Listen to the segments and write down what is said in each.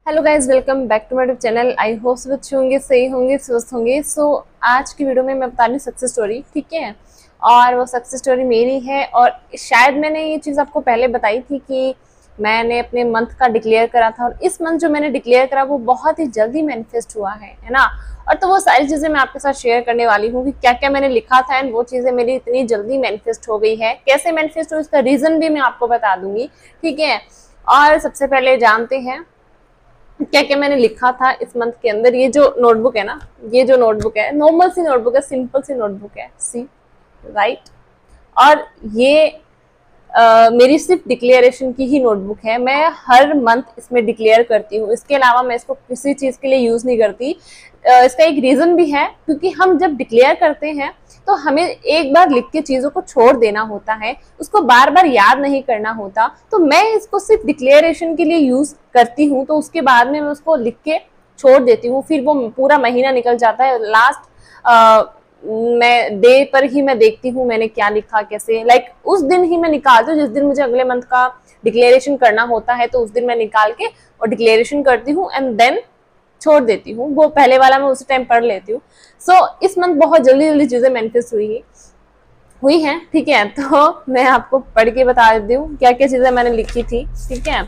Hello guys, welcome back to my YouTube channel. I hope सब अच्छे होंगे, सही होंगे, स्वस्थ होंगे। आज की वीडियो में मैं बता रही हूँ सक्सेस स्टोरी, ठीक है। और वो सक्सेस स्टोरी मेरी है और शायद मैंने ये चीज़ आपको पहले बताई थी कि मैंने अपने मंथ का डिक्लेयर करा था और इस मंथ जो मैंने डिक्लेयर करा वो बहुत ही जल्दी मैनिफेस्ट हुआ है ना। और तो वो सारी चीज़ें मैं आपके साथ शेयर करने वाली हूँ कि क्या क्या मैंने लिखा था एंड वो चीज़ें मेरी इतनी जल्दी मैनिफेस्ट हो गई है, कैसे मैनिफेस्ट हुई, इसका रीज़न भी मैं आपको बता दूंगी, ठीक है। और सबसे पहले जानते हैं क्या क्या मैंने लिखा था इस मंथ के अंदर। ये जो नोटबुक है ना, ये जो नोटबुक है, नॉर्मल सी नोटबुक है, सिंपल सी नोटबुक है, सी राइट। और ये मेरी सिर्फ डिक्लेरेशन की ही नोटबुक है। मैं हर मंथ इसमें डिक्लेयर करती हूँ, इसके अलावा मैं इसको किसी चीज़ के लिए यूज़ नहीं करती। इसका एक रीज़न भी है, क्योंकि हम जब डिक्लेयर करते हैं तो हमें एक बार लिख के चीज़ों को छोड़ देना होता है, उसको बार बार याद नहीं करना होता। तो मैं इसको सिर्फ डिक्लेरेशन के लिए यूज़ करती हूँ, तो उसके बाद में मैं उसको लिख के छोड़ देती हूँ। फिर वो पूरा महीना निकल जाता है, लास्ट मैं डे पर ही मैं देखती हूँ मैंने क्या लिखा, कैसे, लाइक उस दिन ही मैं निकालती हूँ जिस दिन मुझे अगले मंथ का डिक्लेरेशन करना होता है, तो उस दिन मैं निकाल के और डिक्लेरेशन करती हूँ एंड देन छोड़ देती हूँ। वो पहले वाला मैं उसी टाइम पढ़ लेती हूँ। इस मंथ बहुत जल्दी जल्दी चीजें मैनिफेस्ट हुई है, ठीक है। तो मैं आपको पढ़ के बता देती हूँ क्या क्या चीजें मैंने लिखी थी, ठीक है।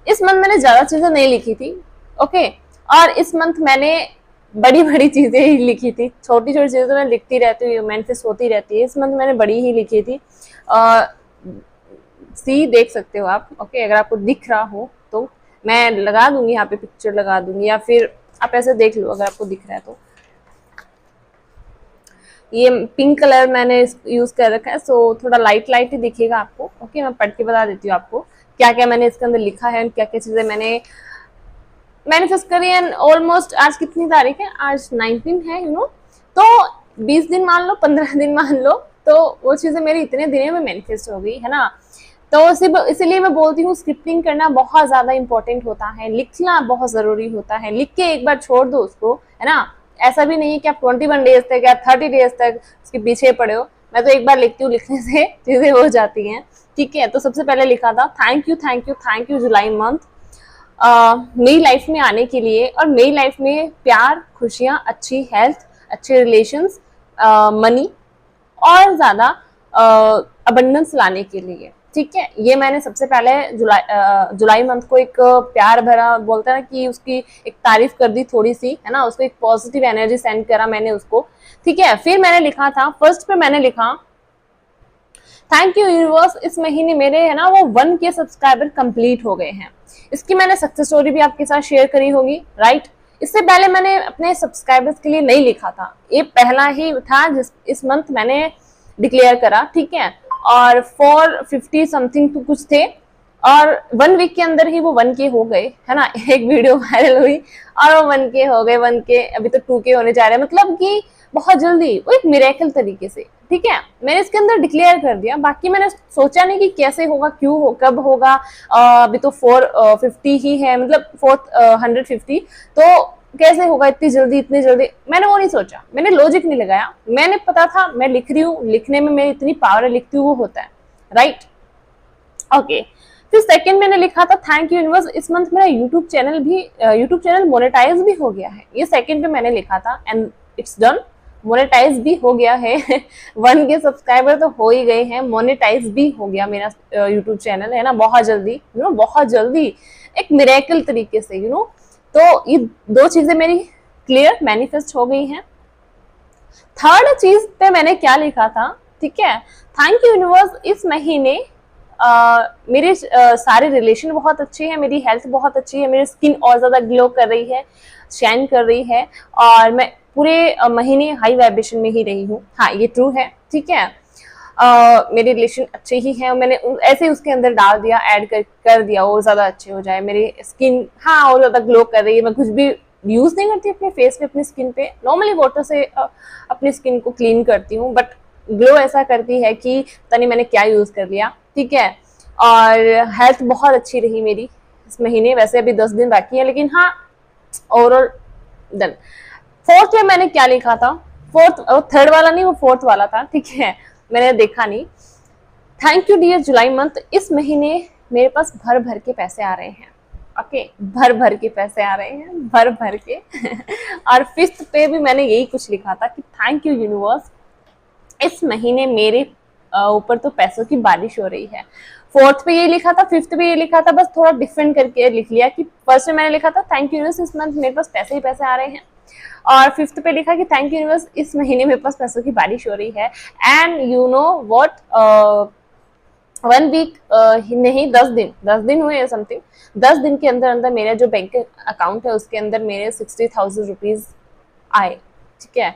इस मंथ मैंने ज्यादा चीजें नहीं लिखी थी, ओके। और इस मंथ मैंने बड़ी बड़ी चीजें ही लिखी थी, छोटी छोटी चीजें मैं लिखती रहती हूँ, मैनिफेस्ट होती रहती है। इस मंथ मैंने बड़ी ही लिखी थी। सी देख सकते हो आप, ओके। अगर आपको दिख रहा हो तो मैं लगा दूंगी, यहाँ पे पिक्चर लगा दूंगी, या फिर आप ऐसे देख लो अगर आपको दिख रहा है तो। ये पिंक कलर मैंने यूज कर रखा है, सो थोड़ा लाइट लाइट ही दिखेगा आपको, ओके। मैं पढ़ के बता देती हूँ आपको क्या क्या मैंने इसके अंदर लिखा है, क्या क्या चीजें मैंने मैनिफेस्ट करी। एंड ऑलमोस्ट आज कितनी तारीख है, आज 19 है, तो 20 दिन मान लो, 15 दिन मान लो, तो वो चीजें मेरी इतने दिनों में मैनिफेस्ट हो गई है ना। तो सिर्फ इसीलिए मैं बोलती हूँ स्क्रिप्टिंग करना बहुत ज्यादा इंपॉर्टेंट होता है, लिखना बहुत जरूरी होता है। लिख के एक बार छोड़ दो उसको, है ना। ऐसा भी नहीं है कि आप 21 डेज तक या 30 डेज तक उसके पीछे पड़े हो। मैं तो एक बार लिखती हूँ, लिखने से चीजें हो जाती हैं, ठीक है। तो सबसे पहले लिखा था thank you thank you thank you July month मेरी लाइफ में आने के लिए, और मेरी लाइफ में प्यार, खुशियां, अच्छी हेल्थ, अच्छे रिलेशंस, मनी और ज्यादा अबंडेंस लाने के लिए, ठीक है। ये मैंने सबसे पहले जुलाई मंथ को एक प्यार भरा, बोलते हैं ना कि उसकी एक तारीफ कर दी थोड़ी सी, है ना। उसको एक पॉजिटिव एनर्जी सेंड करा मैंने उसको, ठीक है। फिर मैंने लिखा था, फर्स्ट पे मैंने लिखा थैंक यू यूनिवर्स, इस महीने मेरे है ना वो 1K सब्सक्राइबर कंप्लीट हो गए हैं। इसकी मैंने सक्सेस स्टोरी भी आपके साथ शेयर करी होगी, राइट। इससे पहले मैंने अपने सब्सक्राइबर्स के लिए नहीं लिखा था, ये पहला ही था जिस इस मंथ मैंने डिक्लेयर करा, ठीक है। और 450 समथिंग तो कुछ थे, और 1 वीक के अंदर ही वो 1K हो गए, है ना। एक वीडियो वायरल हुई और वो 1K हो गए, 1K अभी तो 2K होने जा रहे हैं, मतलब कि बहुत जल्दी, वो एक मिरेकल तरीके से, ठीक है। मैंने इसके अंदर डिक्लेयर कर दिया, बाकी मैंने सोचा नहीं कि कैसे होगा, क्यों हो, कब होगा। अभी तो 450 ही है, मतलब 450, तो कैसे होगा इतनी जल्दी, इतनी जल्दी, मैंने वो नहीं सोचा, मैंने लॉजिक नहीं लगाया। मैंने पता था मैं लिख रही हूँ, लिखने में मेरी इतनी पावर है, लिखती हूँ वो होता है, राइट, ओके। फिर सेकंड मैंने लिखा था थैंक यू यूनिवर्स, इस मंथ मेरा यूट्यूब चैनल मोनेटाइज भी हो गया है। ये सेकंड पे मैंने लिखा था एंड इट्स डन, मोनेटाइज भी हो गया है। 1K सब्सक्राइबर तो हो ही गए हैं, मोनेटाइज भी हो गया मेरा यूट्यूब चैनल, है ना। बहुत जल्दी, बहुत जल्दी, एक मिरेकल तरीके से, तो ये दो चीजें मेरी क्लियर मैनिफेस्ट हो गई हैं। थर्ड चीज पे मैंने क्या लिखा था, ठीक है, थैंक यू यूनिवर्स, इस महीने मेरे सारे रिलेशन बहुत अच्छे हैं, मेरी हेल्थ बहुत अच्छी है, मेरी स्किन और ज्यादा ग्लो कर रही है, शाइन कर रही है, और मैं पूरे महीने हाई वाइब्रेशन में ही रही हूँ। हाँ, ये ट्रू है, ठीक है। मेरे रिलेशन अच्छे ही हैं, मैंने ऐसे उसके अंदर डाल दिया, ऐड कर दिया और ज्यादा अच्छे हो जाए। मेरी स्किन हाँ और ज्यादा ग्लो कर रही है, मैं कुछ भी यूज नहीं करती अपने फेस पे, अपनी स्किन पे, नॉर्मली वाटर से अपनी स्किन को क्लीन करती हूँ, बट ग्लो ऐसा करती है कि पता नहीं मैंने क्या यूज कर लिया, ठीक है। और हेल्थ बहुत अच्छी रही मेरी इस महीने, वैसे अभी 10 दिन बाकी है, लेकिन हाँ ओवरऑल डन। फोर्थ में मैंने क्या लिखा था, थर्ड वाला नहीं, वो फोर्थ वाला था, ठीक है, मैंने देखा नहीं। Thank you dear July month, इस महीने मेरे पास भर भर के पैसे आ रहे हैं। ओके, भर भर के पैसे आ रहे हैं, भर भर के और फिफ्थ पे भी मैंने यही कुछ लिखा था कि थैंक यू यूनिवर्स, इस महीने मेरे ऊपर तो पैसों की बारिश हो रही है। फोर्थ पे ये लिखा था, फिफ्थ पे ये लिखा था, बस थोड़ा डिफरेंट करके लिख लिया कि फर्स्ट में मैंने लिखा था थैंक यू यूनिवर्स, इस मंथ मेरे पास पैसे ही पैसे आ रहे हैं, और फिफ्थ पे लिखा कि थैंक यू यूनिवर्स, इस महीने मेरे पास पैसों की बारिश हो रही है। And you know what, 1 week नहीं, 10 दिन हुए समथिंग, 10 दिन के अंदर अंदर मेरा जो बैंक अकाउंट है उसके अंदर मेरे 60,000 रुपीज आए, ठीक है।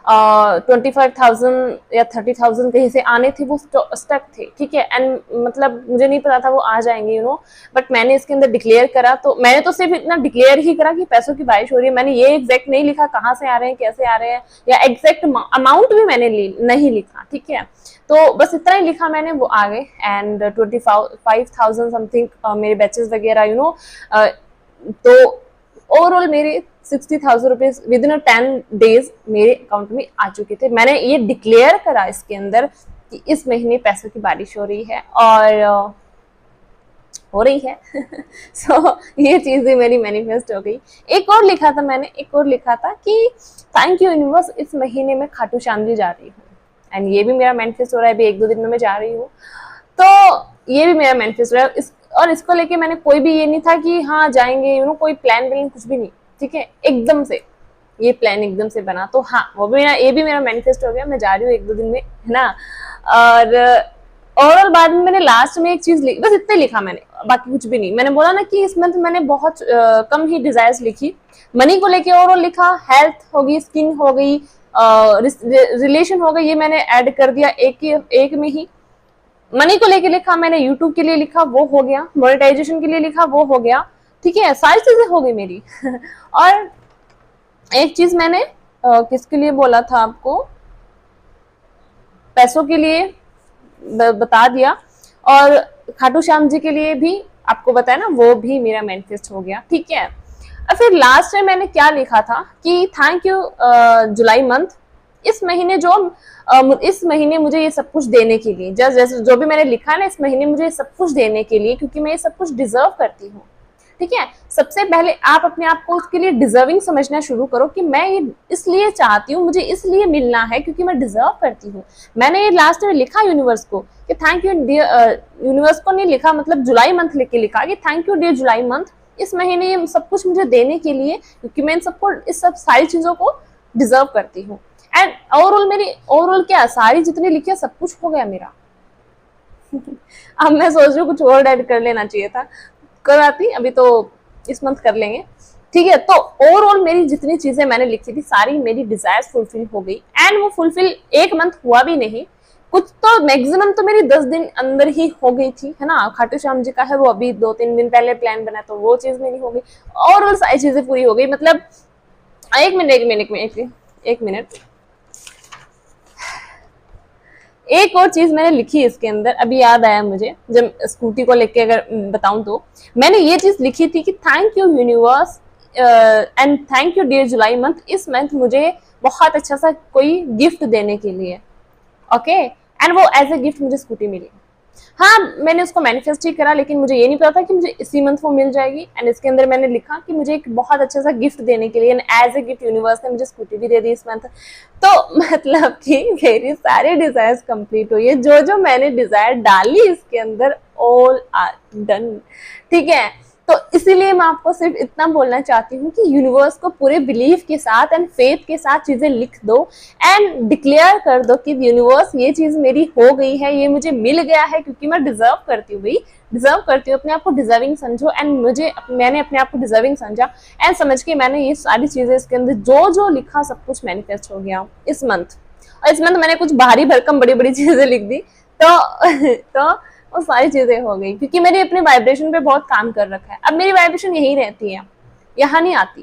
25,000 या 30,000 कहीं से आने थे, वो स्टक थे, ठीक है। एंड मतलब मुझे नहीं पता था वो आ जाएंगे, यू नो, बट मैंने इसके अंदर डिक्लेयर करा, तो मैंने तो सिर्फ इतना डिक्लेयर ही करा कि पैसों की बारिश हो रही है। मैंने ये एग्जैक्ट नहीं लिखा कहाँ से आ रहे हैं, कैसे आ रहे हैं, या एग्जैक्ट अमाउंट भी मैंने नहीं लिखा, ठीक है। तो बस इतना ही लिखा मैंने, वो आ गए। एंड 25,000 समथिंग मेरे बैचेस वगैरह, यू नो, तो ओवरऑल मेरे 60,000 रुपीज विद इन 10 डेज मेरे अकाउंट में आ चुके थे। मैंने ये डिक्लेयर करा इसके अंदर कि इस महीने पैसों की बारिश हो रही है, और हो रही है। सो ये चीजें मेरी मैनिफेस्ट हो गई। एक और लिखा था मैंने, एक और लिखा था कि थैंक यू यूनिवर्स, इस महीने में खाटू श्याम जी जा रही हूँ, एंड ये भी मेरा मैनिफेस्ट हो रहा है, अभी 1-2 दिन में मैं जा रही हूँ, तो ये भी मेरा मैनिफेस्ट हो रहा है। और इसको लेके मैंने कोई भी ये नहीं था कि हाँ जाएंगे, यू नो, कोई प्लान व्लान कुछ भी नहीं, ठीक है, एकदम से ये प्लान एकदम से बना, तो हाँ वो भी मेरा, ये भी मेरा मैनिफेस्ट हो गया, मैं जा रही हूँ 1-2 दिन में, है ना। और ओवरऑल बाद में मैंने लास्ट में एक चीज लिखी, बस इतना लिखा मैंने, बाकी कुछ भी नहीं। मैंने बोला ना कि इस मंथ मैंने बहुत कम ही डिजायर्स लिखी। मनी को लेके ओवरऑल लिखा, हेल्थ होगी, स्किन हो गई, रिलेशन हो गई, ये मैंने ऐड कर दिया एक में ही। मनी को लेके लिखा मैंने, यूट्यूब के लिए लिखा, वो हो गया, मोनेटाइजेशन के लिए लिखा, वो हो गया, ठीक है, सारी चीजें हो गई मेरी। और एक चीज मैंने किसके लिए बोला था आपको, पैसों के लिए बता दिया, और खाटू श्याम जी के लिए भी आपको बताया ना, वो भी मेरा मैनिफेस्ट हो गया, ठीक है। और फिर लास्ट में मैंने क्या लिखा था कि थैंक यू जुलाई मंथ, इस महीने इस महीने मुझे ये सब कुछ देने के लिए, जैसे जो भी मैंने लिखा है ना, इस महीने मुझे ये सब कुछ देने के लिए, क्योंकि मैं ये सब कुछ डिजर्व करती हूँ, ठीक है। सबसे पहले आप अपने आप को उसके लिए डिजर्विंग समझना शुरू करो कि मैं ये इसलिए चाहती हूँ, मुझे इसलिए मिलना है क्योंकि मैं डिजर्व करती हूँ। मैंने ये लास्ट में लिखा यूनिवर्स को कि थैंक यू डियर, यूनिवर्स को नहीं लिखा, मतलब जुलाई मंथ लिख के लिखा कि thank you dear July month, इस महीने ये सब कुछ मुझे देने के लिए, क्योंकि मैं इन सबको, इस सब सारी चीजों को डिजर्व करती हूँ। एंड ओवरऑल क्या सारी जितनी लिखी है सब कुछ हो गया मेरा। अब मैं सोच रही हूँ कुछ और ऐड कर लेना चाहिए था, कर आती, अभी तो इस मंथ कर लेंगे, ठीक है। तो ओवरऑल मेरी जितनी चीजें मैंने लिखी थी सारी मेरी डिजायर्स फुलफिल हो गई, एंड वो फुलफिल एक मंथ हुआ भी नहीं, कुछ तो मैक्सिमम तो मेरी 10 दिन अंदर ही हो गई थी, है ना। खाटू श्याम जी का है, वो अभी 2-3 दिन पहले प्लान बना, तो वो चीज मेरी हो गई, ओवरऑल सारी चीजें पूरी हो गई। मतलब एक मिनट, एक और चीज मैंने लिखी इसके अंदर, अभी याद आया मुझे, जब स्कूटी को लेके अगर बताऊं तो मैंने ये चीज लिखी थी कि thank you universe and thank you dear July month, इस मंथ मुझे बहुत अच्छा सा कोई गिफ्ट देने के लिए, ओके। एंड वो एज ए गिफ्ट मुझे स्कूटी मिली। हाँ मैंने उसको मैनिफेस्ट ही करा, लेकिन मुझे ये नहीं पता था कि मुझे इसी मंथ वो मिल जाएगी। एंड इसके अंदर मैंने लिखा कि मुझे एक बहुत अच्छा सा गिफ्ट देने के लिए, एज ए गिफ्ट यूनिवर्स ने मुझे स्कूटी भी दे दी इस मंथ। तो मतलब कि मेरी सारी डिजायर्स कंप्लीट हुई है, जो जो मैंने डिजायर डाली इसके अंदर, ऑल आर डन, ठीक है। तो इसीलिए मैं आपको सिर्फ इतना बोलना चाहती हूँ कि यूनिवर्स को पूरे बिलीफ के साथ एंड फेथ के साथ चीजें लिख दो, एंड डिक्लेयर कर दो कि यूनिवर्स ये चीज मेरी हो गई है, ये मुझे मिल गया है, क्योंकि मैं डिजर्व करती हूँ भाई, डिजर्व करती हूँ। अपने आप को डिजर्विंग समझो, एंड मैंने अपने आप को डिजर्विंग समझा, एंड समझ के मैंने ये सारी चीजें इसके अंदर जो जो लिखा सब कुछ मैनिफेस्ट हो गया इस मंथ। और इस मंथ मैंने कुछ भारी भरकम बड़ी बड़ी चीजें लिख दी, तो वो सारी चीजें हो गई, क्योंकि मैंने अपने वाइब्रेशन पे बहुत काम कर रखा है। अब मेरी वाइब्रेशन यहीं रहती है, यहाँ नहीं आती।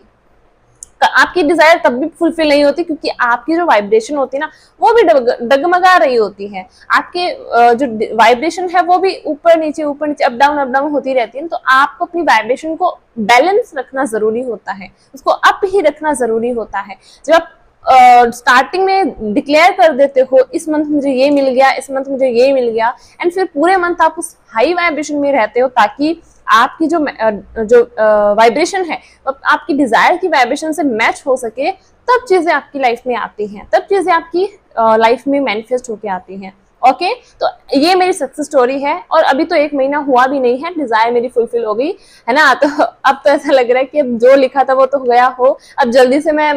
तो आपकी डिजायर तब भी फुलफिल नहीं होती, क्योंकि आपकी जो वाइब्रेशन होती है ना, वो भी डगमगा रही होती है। आपके जो वाइब्रेशन है वो भी ऊपर नीचे अप डाउन होती रहती है। तो आपको अपनी वाइब्रेशन को बैलेंस रखना जरूरी होता है, उसको अप ही रखना जरूरी होता है। जब आप स्टार्टिंग में डिक्लेयर कर देते हो इस मंथ मुझे ये मिल गया, इस मंथ मुझे ये मिल गया, एंड फिर पूरे मंथ आप उस हाई वाइब्रेशन में रहते हो, ताकि आपकी जो वाइब्रेशन है आपकी डिजायर की वाइब्रेशन से मैच हो सके, तब चीजें आपकी लाइफ में आती हैं, तब चीजें आपकी लाइफ में मैनिफेस्ट होके आती हैं। ओके, तो ये मेरी सक्सेस स्टोरी है, और अभी तो 1 महीना हुआ भी नहीं है, डिजायर मेरी फुलफिल हो गई है ना। तो अब तो ऐसा लग रहा है कि अब जो लिखा था वो तो गया हो, अब जल्दी से मैं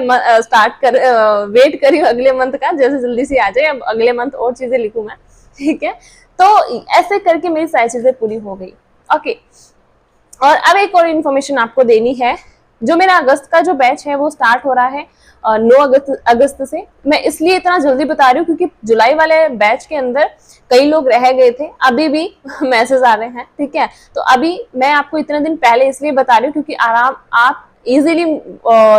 वेट करी हूँ अगले मंथ का, जैसे जल्दी से आ जाए, अब अगले मंथ और चीजें लिखूं मैं, ठीक है। तो ऐसे करके मेरी सारी चीजें पूरी हो गई। ओके, और अब एक और इन्फॉर्मेशन आपको देनी है। जो मेरा अगस्त का जो बैच है वो स्टार्ट हो रहा है 9 अगस्त से। मैं इसलिए इतना जल्दी बता रही हूँ क्योंकि जुलाई वाले बैच के अंदर कई लोग रह गए थे, अभी भी मैसेज आ रहे हैं, ठीक है। तो अभी मैं आपको इतने दिन पहले इसलिए बता रही हूँ क्योंकि आप इजीली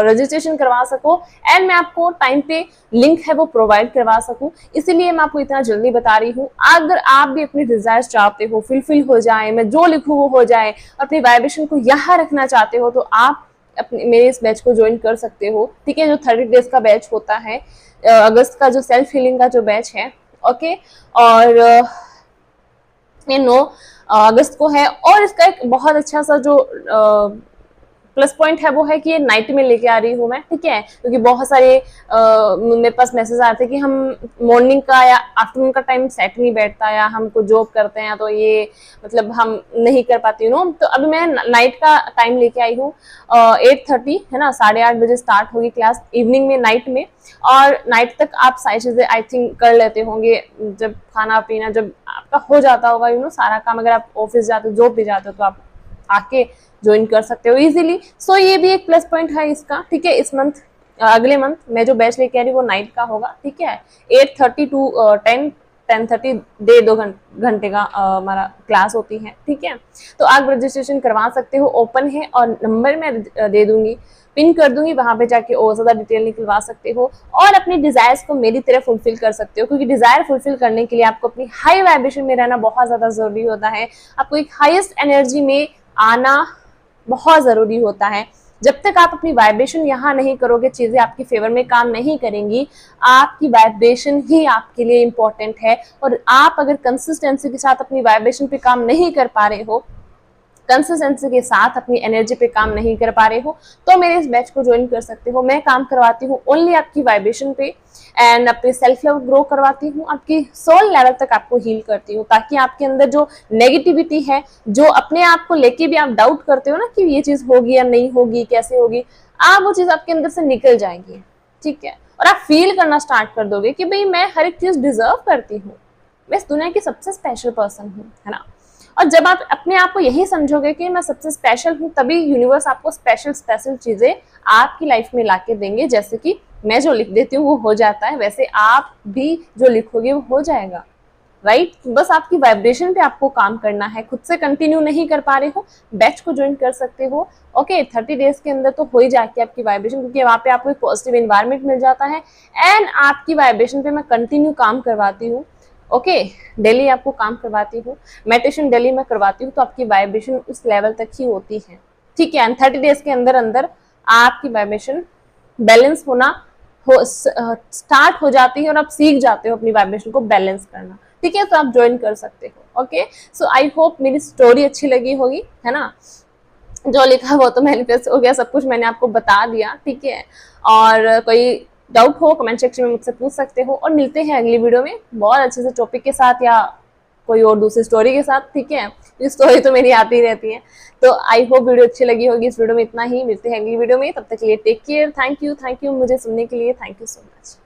रजिस्ट्रेशन करवा सको, एंड मैं आपको टाइम पे लिंक है वो प्रोवाइड करवा सकूं, इसीलिए मैं आपको इतना जल्दी बता रही हूँ। अगर आप भी अपनी डिजायर्स चाहते हो फुलफिल हो जाए, मैं जो लिखूं वो हो जाए, अपनी वाइब्रेशन को यहाँ रखना चाहते हो, तो आप अपने मेरे इस बैच को ज्वाइन कर सकते हो, ठीक है। जो 30 डेज का बैच होता है, अगस्त का जो सेल्फ हीलिंग का जो बैच है, ओके। और ये 9 अगस्त को है, और इसका एक बहुत अच्छा सा जो प्लस पॉइंट है वो है कि ये नाइट में लेके आ रही हूँ मैं, ठीक है। क्योंकि बहुत सारे मेरे पास मैसेज आते हैं कि हम मॉर्निंग का या आफ्टरनून का टाइम सेट नहीं बैठता, या हमको जॉब करते हैं तो ये मतलब हम नहीं कर पाती हूँ। तो अभी मैं नाइट का टाइम लेके आई हूँ, 8:30 है ना, 8:30 बजे स्टार्ट होगी क्लास, इवनिंग में, नाइट में। और नाइट तक आप सारी चीजें आई थिंक कर लेते होंगे, जब खाना पीना जब आपका हो जाता होगा, सारा काम। अगर आप ऑफिस जाते हो, जॉब भी जाते हो, तो आप आके ज्वाइन कर सकते हो इजीली। सो ये भी एक प्लस पॉइंट है इसका, ठीक है। इस मंथ, अगले मंथ मैं जो बैच लेके आ रही हूँ वो नाइट का होगा, ठीक है। 8:30 टू 10:30 2 घंटे का हमारा क्लास होती है, ठीक है। तो आप रजिस्ट्रेशन करवा सकते हो, ओपन है, और नंबर मैं दे दूंगी, पिन कर दूंगी, वहां पे जाके और ज्यादा डिटेल निकलवा सकते हो, और अपनी डिजायर्स को मेरी तरह फुलफिल कर सकते हो। क्योंकि डिजायर फुलफिल करने के लिए आपको अपनी हाई वाइब्रेशन में रहना बहुत ज्यादा जरूरी होता है, आपको एक हाईएस्ट एनर्जी में आना बहुत जरूरी होता है। जब तक आप अपनी वाइब्रेशन यहाँ नहीं करोगे, चीजें आपकी फेवर में काम नहीं करेंगी। आपकी वाइब्रेशन ही आपके लिए इंपॉर्टेंट है, और आप अगर कंसिस्टेंसी के साथ अपनी वाइब्रेशन पे काम नहीं कर पा रहे हो, कंसिस्टेंसी के साथ अपनी एनर्जी पे काम नहीं कर पा रहे हो, तो मेरे इस बैच को ज्वाइन कर सकते हो। मैं काम करवाती हूँ ओनली आपकी वाइब्रेशन पे, एंड अपने सेल्फ लव ग्रो करवाती हूँ, आपकी सोल लेवल तक आपको हील करती हूँ, ताकि आपके अंदर जो नेगेटिविटी है, जो अपने आप को लेके भी आप डाउट करते हो ना कि ये चीज होगी या नहीं होगी, कैसे होगी, आप वो चीज आपके अंदर से निकल जाएंगी, ठीक है। और आप फील करना स्टार्ट कर दोगे कि भाई मैं हर एक चीज डिजर्व करती हूँ, मैं इस दुनिया की सबसे स्पेशल पर्सन हूँ, है ना। और जब आप अपने आप को यही समझोगे कि मैं सबसे स्पेशल हूँ, तभी यूनिवर्स आपको स्पेशल चीजें आपकी लाइफ में लाके देंगे। जैसे कि मैं जो लिख देती हूँ वो हो जाता है, वैसे आप भी जो लिखोगे वो हो जाएगा, राइट। बस आपकी वाइब्रेशन पे आपको काम करना है, खुद से कंटिन्यू नहीं कर पा रहे हो, बैच को ज्वाइन कर सकते हो, ओके। 30 डेज के अंदर तो हो ही जाती है आपकी वाइब्रेशन, क्योंकि वहाँ पे आपको एक पॉजिटिव एनवायरनमेंट मिल जाता है, एंड आपकी वाइब्रेशन पे मैं कंटिन्यू काम करवाती हूँ, ओके। डेली आपको काम करवाती हूँ, मेडिटेशन डेली मैं करवाती हूँ, तो आपकी वाइब्रेशन उस लेवल तक ही होती है, ठीक है। एंड 30 डेज के अंदर अंदर आपकी वाइब्रेशन बैलेंस होना स्टार्ट हो जाती है, और आप सीख जाते हो अपनी वाइब्रेशन को बैलेंस करना, ठीक है। तो आप ज्वाइन कर सकते हो, ओके। सो आई होप मेरी स्टोरी अच्छी लगी होगी, है ना। जो लिखा वो तो मैनिफेस्ट हो गया, सब कुछ मैंने आपको बता दिया, ठीक है। और कोई डाउट हो कमेंट सेक्शन में मुझसे पूछ सकते हो, और मिलते हैं अगली वीडियो में बहुत अच्छे से टॉपिक के साथ, या कोई और दूसरी स्टोरी के साथ, ठीक है। ये स्टोरी तो मेरी आती रहती है। तो आई होप वीडियो अच्छी लगी होगी। इस वीडियो में इतना ही, मिलते हैं अगली वीडियो में, तब तक के लिए टेक केयर, थैंक यू मुझे सुनने के लिए, थैंक यू सो मच।